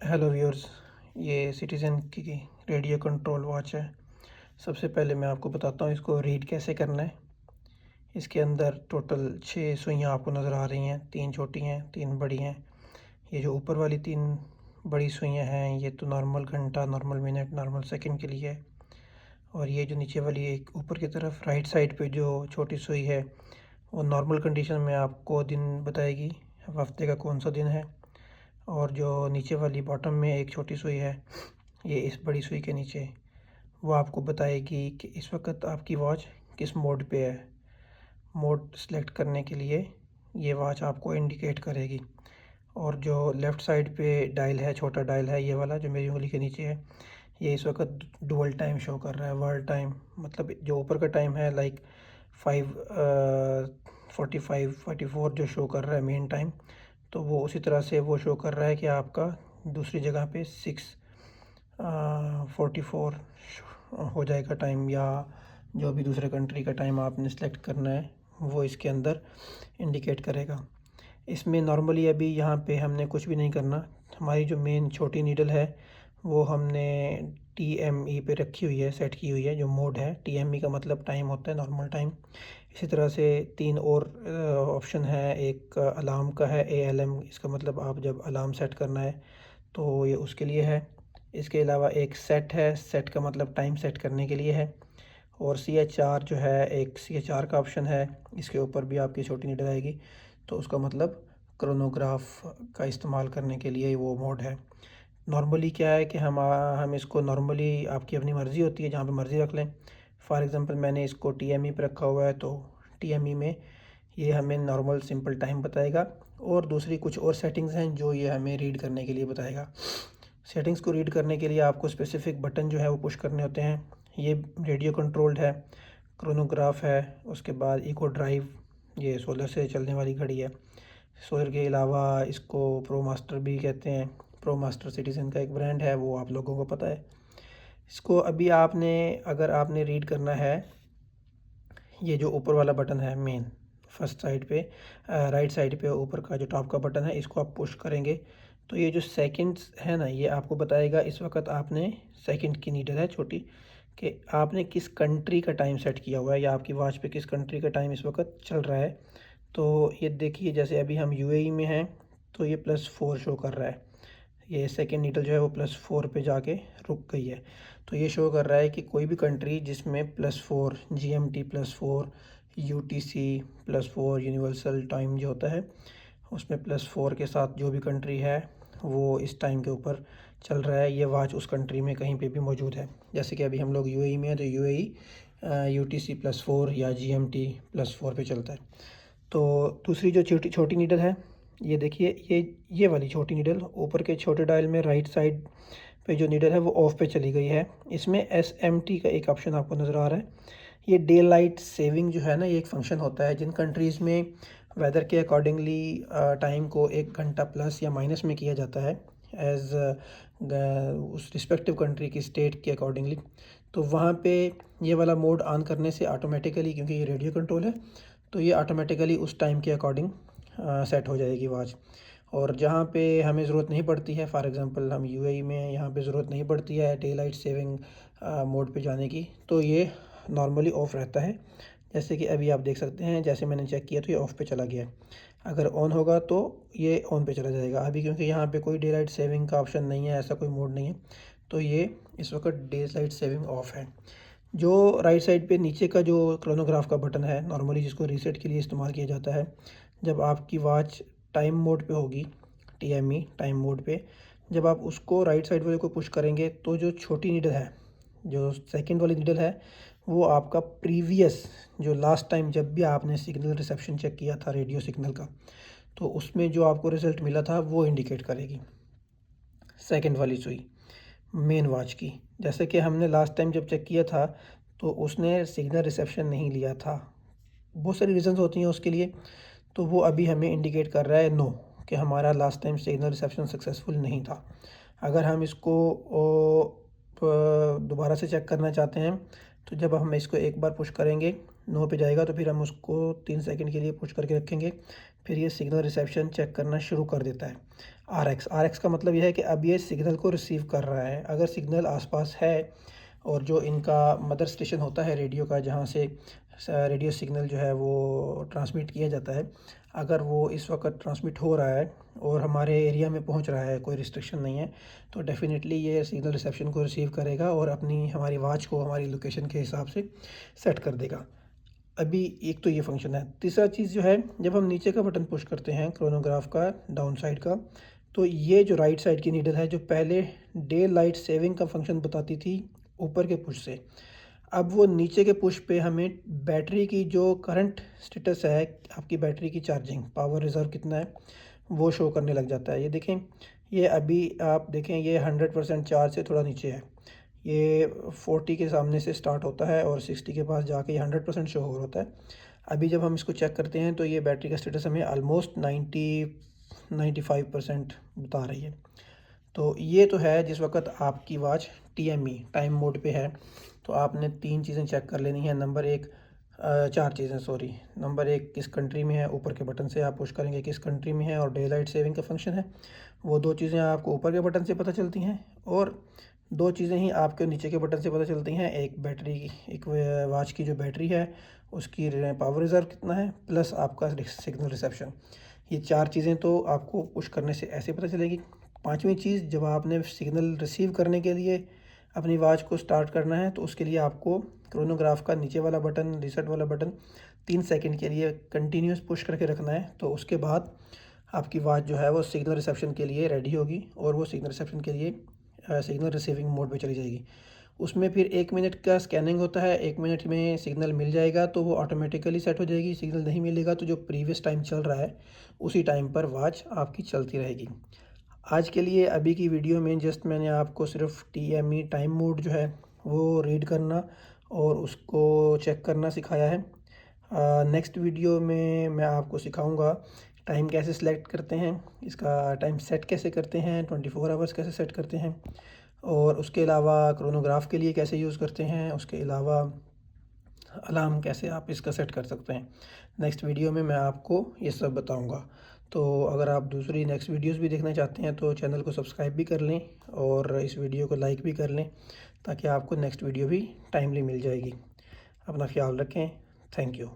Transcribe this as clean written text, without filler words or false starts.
Hello viewers. ये citizen की radio control watch है। सबसे पहले मैं आपको बताता हूँ इसको रीड कैसे करना है। इसके अंदर टोटल 6 सुइयाँ आपको नज़र आ रही हैं, 3 छोटी हैं, 3 बड़ी हैं। ये जो ऊपर वाली 3 बड़ी सुइयाँ हैं ये तो नॉर्मल घंटा, नॉर्मल मिनट, नॉर्मल सेकंड के लिए है। और ये जो नीचे वाली एक ऊपर की तरफ राइट साइड पे जो छोटी सुई है वो नॉर्मल कंडीशन में आपको दिन बताएगी, हफ्ते का कौन सा दिन है। और जो नीचे वाली बॉटम में एक छोटी सुई है, ये इस बड़ी सुई के नीचे, वो आपको बताएगी कि इस वक्त आपकी वॉच किस मोड पे है। मोड सेलेक्ट करने के लिए ये वॉच आपको इंडिकेट करेगी। और जो लेफ़्ट साइड पे डायल है, छोटा डायल है ये वाला जो मेरी उंगली के नीचे है, ये इस वक्त डुअल टाइम शो कर रहा है, वर्ल्ड टाइम। मतलब जो ऊपर का टाइम है लाइक 5:45-44 जो शो कर रहा है मेन टाइम, तो वो उसी तरह से वो शो कर रहा है कि आपका दूसरी जगह पे 6:44 हो जाएगा टाइम, या जो भी दूसरे कंट्री का टाइम आपने सेलेक्ट करना है वो इसके अंदर इंडिकेट करेगा। इसमें नॉर्मली अभी यहाँ पे हमने कुछ भी नहीं करना। हमारी जो मेन छोटी नीडल है वो हमने TME पे रखी हुई है, सेट की हुई है। जो मोड है, TME का मतलब टाइम होता है, नॉर्मल टाइम। इसी तरह से 3 और ऑप्शन है। एक अलार्म का है, ALM, इसका मतलब आप जब अलार्म सेट करना है तो ये उसके लिए है। इसके अलावा एक सेट है, सेट का मतलब टाइम सेट करने के लिए है। और CHR जो है, एक CHR का ऑप्शन है, इसके ऊपर भी आपकी छोटी नीडल आएगी, तो उसका मतलब क्रोनोग्राफ का इस्तेमाल करने के लिए वो मोड है। नॉर्मली क्या है कि हम इसको नॉर्मली आपकी अपनी मर्ज़ी होती है, जहाँ पे मर्ज़ी रख लें। फॉर एग्ज़ाम्पल मैंने इसको TME पे रखा हुआ है, तो TME में ये हमें नॉर्मल सिंपल टाइम बताएगा। और दूसरी कुछ और सेटिंग्स हैं जो ये हमें रीड करने के लिए बताएगा। सेटिंग्स को रीड करने के लिए आपको स्पेसिफ़िक बटन जो है वो पुश करने होते हैं। ये रेडियो कंट्रोल्ड है, क्रोनोग्राफ है, उसके बाद इको ड्राइव, ये सोलर से चलने वाली घड़ी है। सोलर के अलावा इसको प्रो मास्टर भी कहते हैं। प्रो मास्टर सिटीज़न का एक ब्रांड है, वो आप लोगों को पता है। इसको अभी आपने, अगर आपने रीड करना है, ये जो ऊपर वाला बटन है मेन फर्स्ट साइड पे, राइट साइड पे ऊपर का जो टॉप का बटन है, इसको आप पुश करेंगे तो ये जो सेकंड्स है ना, ये आपको बताएगा इस वक्त आपने सेकंड की नीडल है छोटी, कि आपने किस कंट्री का टाइम सेट किया हुआ है, या आपकी वॉच पे किस कंट्री का टाइम इस वक्त चल रहा है। तो ये देखिए, जैसे अभी हम UAE में हैं तो ये +4 शो कर रहा है। ये सेकंड नीडल जो है वो +4 पे जाके रुक गई है। तो ये शो कर रहा है कि कोई भी कंट्री जिसमें +4 GMT +4 UTC +4 यूनिवर्सल टाइम जो होता है, उसमें +4 के साथ जो भी कंट्री है वो इस टाइम के ऊपर चल रहा है। ये वॉच उस कंट्री में कहीं पे भी मौजूद है। जैसे कि अभी हम लोग UAE में हैं तो UAE UTC +4 या GMT +4 पे चलता है। तो दूसरी जो छोटी छोटी नीडल है, ये देखिए, ये वाली छोटी नीडल ऊपर के छोटे डायल में राइट साइड पे जो नीडल है वो ऑफ पे चली गई है। इसमें SMT का एक ऑप्शन आपको नज़र आ रहा है। ये डे लाइट सेविंग जो है ना, ये एक फंक्शन होता है जिन कंट्रीज़ में वेदर के अकॉर्डिंगली टाइम को 1 घंटा प्लस या माइनस में किया जाता है, एज़ उस रिस्पेक्टिव कंट्री की स्टेट के अकॉर्डिंगली। तो वहाँ पे ये वाला मोड ऑन करने से ऑटोमेटिकली, क्योंकि ये रेडियो कंट्रोल है, तो ये ऑटोमेटिकली उस टाइम के अकॉर्डिंग सेट हो जाएगी वॉच। और जहाँ पे हमें ज़रूरत नहीं पड़ती है, फॉर एग्ज़ाम्पल हम UAE में हैं, यहाँ पे ज़रूरत नहीं पड़ती है डे लाइट सेविंग मोड पे जाने की, तो ये नॉर्मली ऑफ़ रहता है। जैसे कि अभी आप देख सकते हैं, जैसे मैंने चेक किया तो ये ऑफ़ पे चला गया है। अगर ऑन होगा तो ये ऑन पे चला जाएगा। अभी क्योंकि यहाँ पे कोई डे लाइट सेविंग का ऑप्शन नहीं है, ऐसा कोई मोड नहीं है, तो ये इस वक्त डे लाइट सेविंग ऑफ़ है। जो राइट साइड पे नीचे का जो क्रोनोग्राफ का बटन है, नॉर्मली जिसको रीसेट के लिए इस्तेमाल किया जाता है, जब आपकी वॉच टाइम मोड पे होगी, TME टाइम मोड पे, जब आप उसको राइट साइड वाले को पुश करेंगे तो जो छोटी नीडल है, जो सेकंड वाली नीडल है, वो आपका प्रीवियस, जो लास्ट टाइम जब भी आपने सिग्नल रिसेप्शन चेक किया था रेडियो सिग्नल का, तो उसमें जो आपको रिज़ल्ट मिला था वो इंडिकेट करेगी सेकंड वाली सुई मेन वॉच की। जैसे कि हमने लास्ट टाइम जब चेक किया था तो उसने सिग्नल रिसेप्शन नहीं लिया था। बहुत सारी रीज़न्स होती हैं उसके लिए, तो वो अभी हमें इंडिकेट कर रहा है नो, कि हमारा last time signal reception successful नहीं था। अगर हम इसको दोबारा से चेक करना चाहते हैं तो जब हम इसको एक बार पुश करेंगे नो पे जाएगा तो फिर हम उसको 3 सेकंड के लिए पुश करके रखेंगे, फिर ये सिग्नल रिसेप्शन चेक करना शुरू कर देता है। RX का मतलब यह है कि अब ये सिग्नल को रिसीव कर रहा है। अगर सिग्नल आसपास है और जो इनका मदर स्टेशन होता है रेडियो का, जहाँ से रेडियो सिग्नल जो है वो ट्रांसमिट किया जाता है, अगर वो इस वक्त ट्रांसमिट हो रहा है और हमारे एरिया में पहुंच रहा है, कोई रिस्ट्रिक्शन नहीं है, तो डेफ़िनेटली ये सिग्नल रिसेप्शन को रिसीव करेगा और अपनी हमारी वॉच को हमारी लोकेशन के हिसाब से सेट कर देगा। अभी एक तो ये फंक्शन है। तीसरा चीज़ जो है, जब हम नीचे का बटन पुश करते हैं क्रोनोग्राफ का डाउन साइड का, तो ये जो राइट साइड की नीडल है, जो पहले डे लाइट सेविंग का फंक्शन बताती थी ऊपर के पुश से, अब वो नीचे के पुश पे हमें बैटरी की जो करंट स्टेटस है, आपकी बैटरी की चार्जिंग पावर रिज़र्व कितना है, वो शो करने लग जाता है। ये देखें, ये अभी आप देखें, ये 100% चार्ज से थोड़ा नीचे है। ये 40 के सामने से स्टार्ट होता है और 60 के पास जाके ये 100% शो हो होता है। अभी जब हम इसको चेक करते हैं तो ये बैटरी का स्टेटस हमें ऑलमोस्ट 95% बता रही है। तो ये तो है जिस वक्त आपकी वॉच TME टाइम मोड पे है, तो आपने 3 चीज़ें चेक कर लेनी है। नंबर 1 4 चीज़ें, सॉरी। नंबर 1 किस कंट्री में है, ऊपर के बटन से आप पुश करेंगे किस कंट्री में है, और डे लाइट सेविंग का फंक्शन है। वो 2 चीज़ें आपको ऊपर के बटन से पता चलती हैं, और 2 चीज़ें ही आपके नीचे के बटन से पता चलती हैं। एक बैटरी की, एक वॉच की जो बैटरी है उसकी पावर रिज़र्व कितना है, प्लस आपका सिग्नल रिसेप्शन। ये 4 चीज़ें तो आपको पुश करने से ऐसे पता चलेगी। 5वीं चीज़, जब आपने सिग्नल रिसीव करने के लिए अपनी वॉच को स्टार्ट करना है, तो उसके लिए आपको क्रोनोग्राफ का नीचे वाला बटन, रीसेट वाला बटन 3 सेकंड के लिए कंटिन्यूस पुश करके रखना है। तो उसके बाद आपकी वॉच जो है वो सिग्नल रिसेप्शन के लिए रेडी होगी और वो सिग्नल रिसेप्शन के लिए सिग्नल रिसीविंग मोड पे चली जाएगी। उसमें फिर 1 मिनट का स्कैनिंग होता है। 1 मिनट में सिग्नल मिल जाएगा तो वो ऑटोमेटिकली सेट हो जाएगी। सिग्नल नहीं मिलेगा तो जो प्रीवियस टाइम चल रहा है उसी टाइम पर वॉच आपकी चलती रहेगी। आज के लिए अभी की वीडियो में जस्ट मैंने आपको सिर्फ TME टाइम मोड जो है वो रीड करना और उसको चेक करना सिखाया है। नेक्स्ट वीडियो में मैं आपको सिखाऊंगा टाइम कैसे सिलेक्ट करते हैं, इसका टाइम सेट कैसे करते हैं, 24 आवर्स कैसे सेट करते हैं, और उसके अलावा क्रोनोग्राफ के लिए कैसे यूज़ करते हैं, उसके अलावा अलार्म कैसे आप इसका सेट कर सकते हैं। नेक्स्ट वीडियो में मैं आपको ये सब बताऊंगा। तो अगर आप दूसरी नेक्स्ट वीडियोस भी देखना चाहते हैं तो चैनल को सब्सक्राइब भी कर लें और इस वीडियो को लाइक भी कर लें, ताकि आपको नेक्स्ट वीडियो भी टाइमली मिल जाएगी। अपना ख्याल रखें। Thank you.